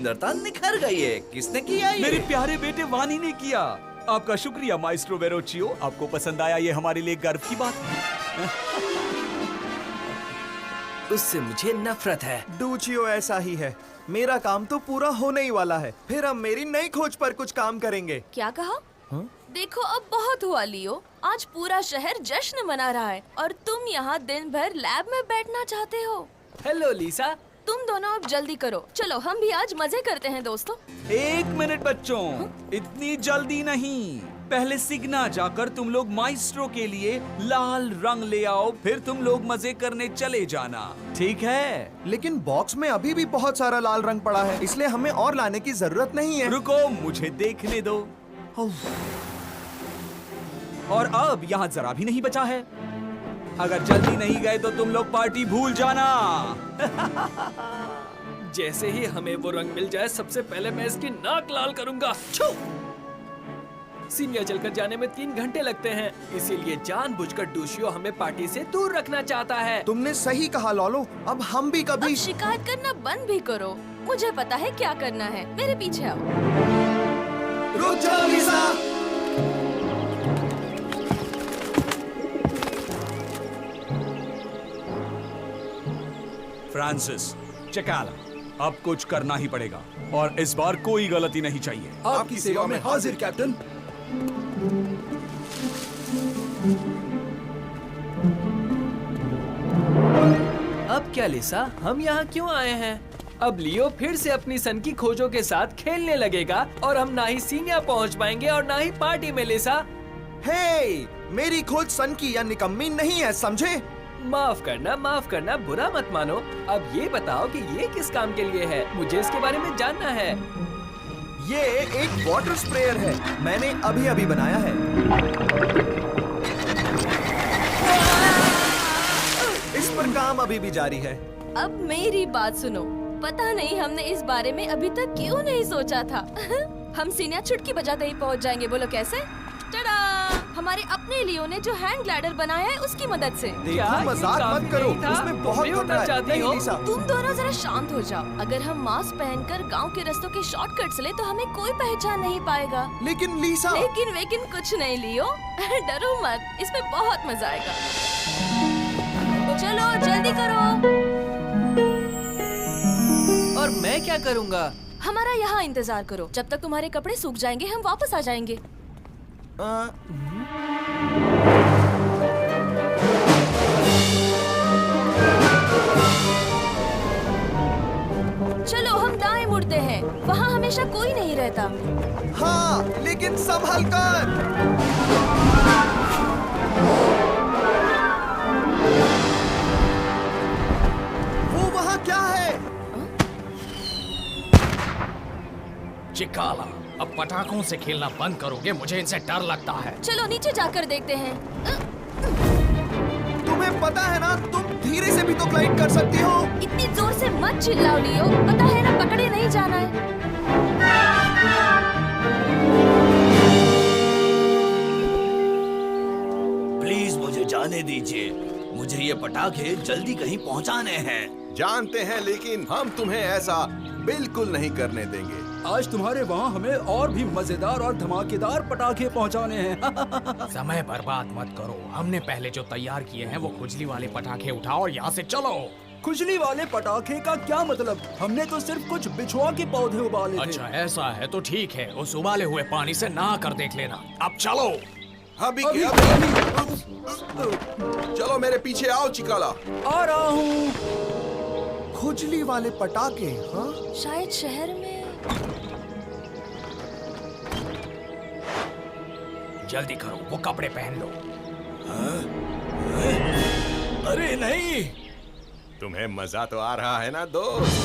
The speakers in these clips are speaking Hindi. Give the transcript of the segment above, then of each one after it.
सुंदरता निखर गई है। किसने किया ये? मेरे प्यारे बेटे वानी ने किया। आपका शुक्रिया माइस्ट्रो वेरोचियो। आपको पसंद आया, ये हमारे लिए गर्व की बात है। उससे मुझे नफरत है। डूचियो ऐसा ही है। मेरा काम तो पूरा होने ही वाला है, फिर हम मेरी नई खोज पर कुछ काम करेंगे। क्या कहा? देखो अब बहुत हुआ लियो। आज पूरा शहर जश्न मना रहा है और तुम यहाँ दिन भर लैब में बैठना चाहते हो। हेलो लीसा। तुम दोनों अब जल्दी करो। चलो हम भी आज मजे करते हैं दोस्तों। 1 मिनट बच्चों, इतनी जल्दी नहीं। पहले सिग्ना जाकर तुम लोग माइस्ट्रो के लिए लाल रंग ले आओ, फिर तुम लोग मजे करने चले जाना, ठीक है? लेकिन बॉक्स में अभी भी बहुत सारा लाल रंग पड़ा है, इसलिए हमें और लाने की जरूरत नहीं है। रुको, मुझे देखने दो। और अब यहाँ जरा भी नहीं बचा है। अगर जल्दी नहीं गए तो तुम लोग पार्टी भूल जाना। जैसे ही हमें वो रंग मिल जाए, सबसे पहले मैं इसकी नाक लाल करूंगा। छू! सीनियर चलकर जाने में 3 घंटे लगते हैं, इसीलिए जानबूझकर डूशियो हमें पार्टी से दूर रखना चाहता है। तुमने सही कहा लॉलो। अब हम भी कभी अब शिकायत करना बंद भी करो। मुझे पता है क्या करना है। मेरे पीछे आओ। रुक जाओ लीसा। फ्रांसिस, चिकाला, अब कुछ करना ही पड़ेगा और इस बार कोई गलती नहीं चाहिए। आपकी सेवा में हाजिर कैप्टन। अब क्या लीसा, हम यहाँ क्यों आए हैं? अब लियो फिर से अपनी सन की खोजों के साथ खेलने लगेगा और हम ना ही सीनिया पहुँच पाएंगे और ना ही पार्टी में। लीसा, हे, मेरी खोज सन की या निकम्मी नहीं है, समझे? माफ करना, बुरा मत मानो। अब ये बताओ कि ये किस काम के लिए है? मुझे इसके बारे में जानना है। ये एक वाटर स्प्रेयर है, मैंने अभी अभी बनाया है। इस पर काम अभी भी जारी है। अब मेरी बात सुनो। पता नहीं हमने इस बारे में अभी तक क्यों नहीं सोचा था। हम सीनिया चुटकी बजाते ही पहुंच जाएंगे। बोलो कैसे? टडा! हमारे अपने लियो ने जो हैंड ग्लाइडर बनाया है उसकी मदद से। देखो, मजाक मत करो, उसमें बहुत खतरा है। नहीं लीसा। तुम दोनों जरा शांत हो जाओ। अगर हम मास्क पहनकर गांव के रास्तों के शॉर्टकट से ले तो हमें कोई पहचान नहीं पाएगा। लेकिन लीसा। लेकिन कुछ नहीं लियो। डरो मत, इसमें बहुत मजा आएगा। तो चलो जल्दी करो। और मैं क्या करूँगा? हमारा यहाँ इंतजार करो। जब तक तुम्हारे कपड़े सूख जाएंगे हम वापस आ जाएंगे। चलो हम दाएं मुड़ते हैं, वहाँ हमेशा कोई नहीं रहता। हाँ, लेकिन संभल कर। वो वहाँ क्या है? चिकाला, अब पटाखों से खेलना बंद करोगे? मुझे इनसे डर लगता है। चलो नीचे जाकर देखते हैं। तुम्हें पता है ना, तुम धीरे से भी तो ग्लाइड कर सकती हो। इतनी जोर से मत चिल्लाओ लियो। पता है ना, पकड़े नहीं जाना है। प्लीज मुझे जाने दीजिए। मुझे ये पटाखे जल्दी कहीं पहुंचाने हैं। जानते हैं, लेकिन हम तुम्हें ऐसा बिल्कुल नहीं करने देंगे। आज तुम्हारे वहाँ हमें और भी मजेदार और धमाकेदार पटाखे पहुँचाने हैं। समय बर्बाद मत करो। हमने पहले जो तैयार किए हैं वो खुजली वाले पटाखे उठाओ और यहाँ से चलो। खुजली वाले पटाखे का क्या मतलब? हमने तो सिर्फ कुछ बिछुआ के पौधे उबाले थे। अच्छा ऐसा है तो ठीक है, उस उबाले हुए पानी से नहा कर देख लेना। अब चलो। अभी चलो, मेरे पीछे आओ चिकाला। आ रहा हूँ। खुजली वाले पटाखे? हाँ, शायद शहर में। जल्दी करो, वो कपड़े पहन लो। अरे नहीं। तुम्हें मजा तो आ रहा है ना दोस्त?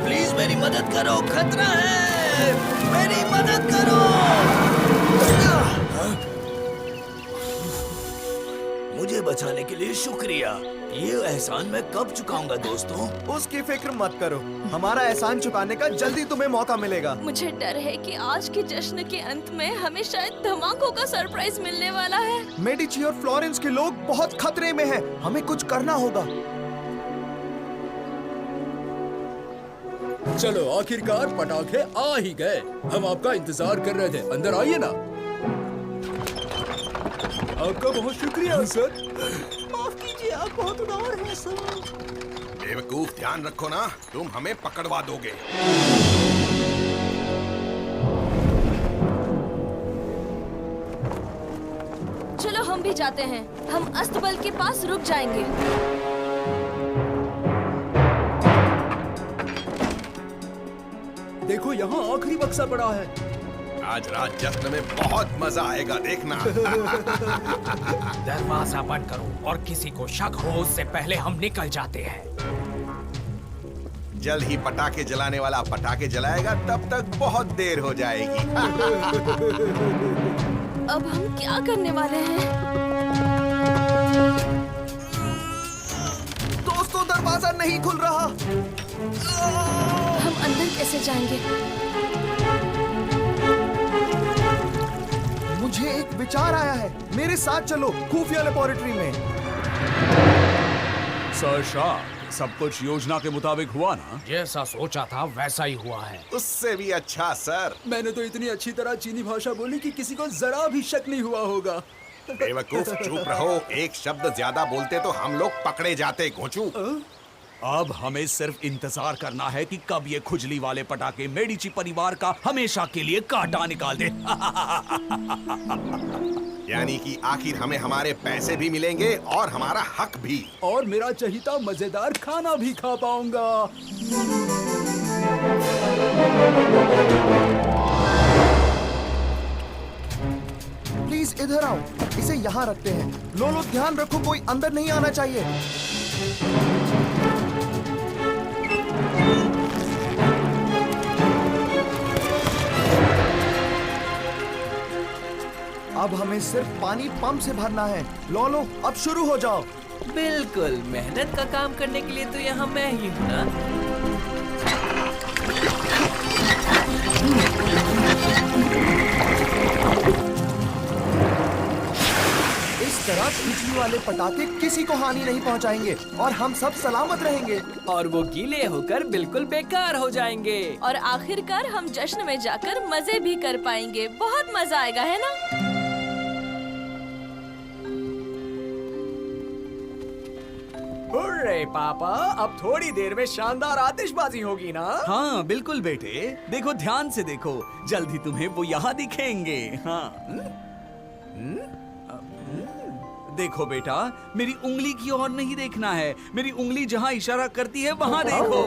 प्लीज मेरी मदद करो, खतरा है। मेरी मदद करो। मुझे बचाने के लिए शुक्रिया। ये एहसान मैं कब चुकाऊंगा दोस्तों? उसकी फिक्र मत करो, हमारा एहसान चुकाने का जल्दी तुम्हें मौका मिलेगा। मुझे डर है कि आज के जश्न के अंत में हमें शायद धमाकों का सरप्राइज मिलने वाला है। मेडिची और फ्लोरेंस के लोग बहुत खतरे में हैं, हमें कुछ करना होगा। चलो आखिरकार पटाखे आ ही गए। हम आपका इंतजार कर रहे थे, अंदर आइए ना। आपका बहुत शुक्रिया सर। माफ कीजिए, आप बहुत उदार हैं सर। बेवकूफ, ध्यान रखो ना, तुम हमें पकड़वा दोगे। चलो हम भी जाते हैं, हम अस्तबल के पास रुक जाएंगे। देखो यहाँ आखिरी बक्सा पड़ा है। आज रात जश्न में बहुत मजा आएगा, देखना। दरवाजा बंद करो और किसी को शक हो उससे पहले हम निकल जाते हैं। जल्द ही पटाखे जलाने वाला पटाखे जलाएगा, तब तक बहुत देर हो जाएगी। अब हम क्या करने वाले हैं? दोस्तों, दरवाजा नहीं खुल रहा। हम अंदर कैसे जाएंगे? मुझे एक विचार आया है, मेरे साथ चलो खुफिया लेबोरेटरी में। सर शाह, सब कुछ योजना के मुताबिक हुआ ना? जैसा सोचा था वैसा ही हुआ है। उससे भी अच्छा सर। मैंने तो इतनी अच्छी तरह चीनी भाषा बोली कि किसी को जरा भी शक नहीं हुआ होगा। बेवकूफ, चुप रहो। एक शब्द ज्यादा बोलते तो हम लोग पकड़े जाते, घोंचू। अब हमें सिर्फ इंतजार करना है कि कब ये खुजली वाले पटाखे मेडिची परिवार का हमेशा के लिए कांटा निकाल दे। यानी कि आखिर हमें हमारे पैसे भी मिलेंगे और हमारा हक भी। और मेरा चहीता मजेदार खाना भी खा पाऊंगा। प्लीज इधर आओ, इसे यहाँ रखते हैं। लो ध्यान रखो, कोई अंदर नहीं आना चाहिए। अब हमें सिर्फ पानी पंप से भरना है। लो अब शुरू हो जाओ। बिल्कुल, मेहनत का काम करने के लिए तो यहाँ मैं ही हूँ ना। इस तरह बिजली वाले पटाखे किसी को हानि नहीं पहुंचाएंगे और हम सब सलामत रहेंगे। और वो गीले होकर बिल्कुल बेकार हो जाएंगे। और आखिरकार हम जश्न में जाकर मजे भी कर पाएंगे। बहुत मजा आएगा, है ना? हुर्रे पापा, अब थोड़ी देर में शानदार आतिशबाजी होगी ना? हाँ बिल्कुल बेटे, देखो ध्यान से देखो, जल्द ही तुम्हें वो यहाँ दिखेंगे। हाँ देखो बेटा, मेरी उंगली की ओर नहीं देखना है, मेरी उंगली जहाँ इशारा करती है वहाँ देखो।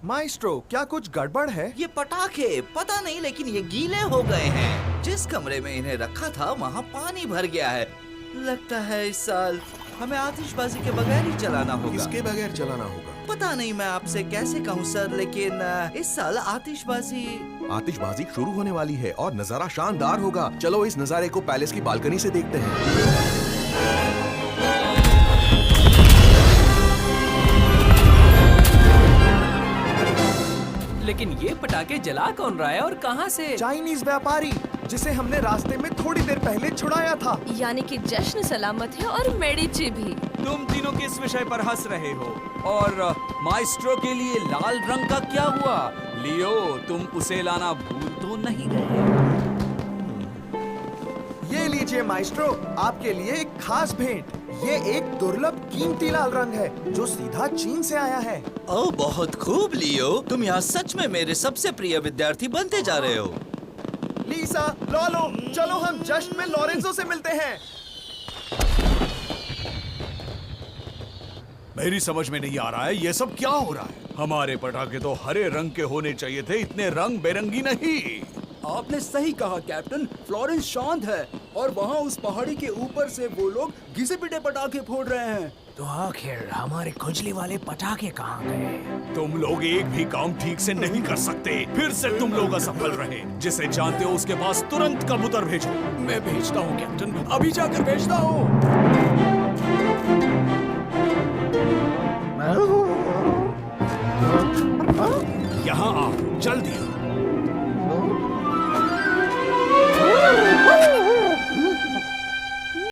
माइस्ट्रो, क्या कुछ गड़बड़ है? ये पटाखे पता नहीं, लेकिन ये गीले हो गए हैं। जिस कमरे में इन्हें रखा था वहाँ पानी भर गया है। लगता है इस साल हमें आतिशबाजी के बगैर ही चलाना होगा। इसके बगैर चलाना होगा? पता नहीं मैं आपसे कैसे कहूँ सर, लेकिन इस साल आतिशबाजी शुरू होने वाली है और नजारा शानदार होगा। चलो इस नजारे को पैलेस की बालकनी से देखते हैं। लेकिन ये पटाखे जला कौन रहा है और कहाँ से? चाइनीज व्यापारी, जिसे हमने रास्ते में थोड़ी देर पहले छुड़ाया था। यानी कि जश्न सलामत है और मेडिची भी। तुम तीनों किस विषय पर हंस रहे हो? और माइस्ट्रो के लिए लाल रंग का क्या हुआ? लियो, तुम उसे लाना भूल तो नहीं गए? ये लीजिए माइस्ट्रो, आपके लिए एक खास भेंट। ये एक दुर्लभ कीमती लाल रंग है जो सीधा चीन से आया है। ओह बहुत खूब लियो, तुम यहाँ सच में मेरे सबसे प्रिय विद्यार्थी बनते जा रहे हो। लीसा, लॉलो, चलो हम जश्न में लॉरेंजो से मिलते हैं। मेरी समझ में नहीं आ रहा है ये सब क्या हो रहा है। हमारे पटाखे तो हरे रंग के होने चाहिए थे, इतने रंग बेरंगी नहीं। आपने सही कहा कैप्टन, फ्लोरेंस शांत है और वहाँ उस पहाड़ी के ऊपर से वो लोग घिसे पिटे पटाखे फोड़ रहे हैं। तो आखिर हमारे खुजली वाले पटाखे कहाँ गए? तुम लोग एक भी काम ठीक से नहीं कर सकते। फिर से तुम लोग असफल रहे। जिसे जानते हो उसके पास तुरंत कबूतर भेजो। मैं भेजता हूँ कैप्टन, अभी जाकर भेजता हूँ। यहाँ आओ जल्दी।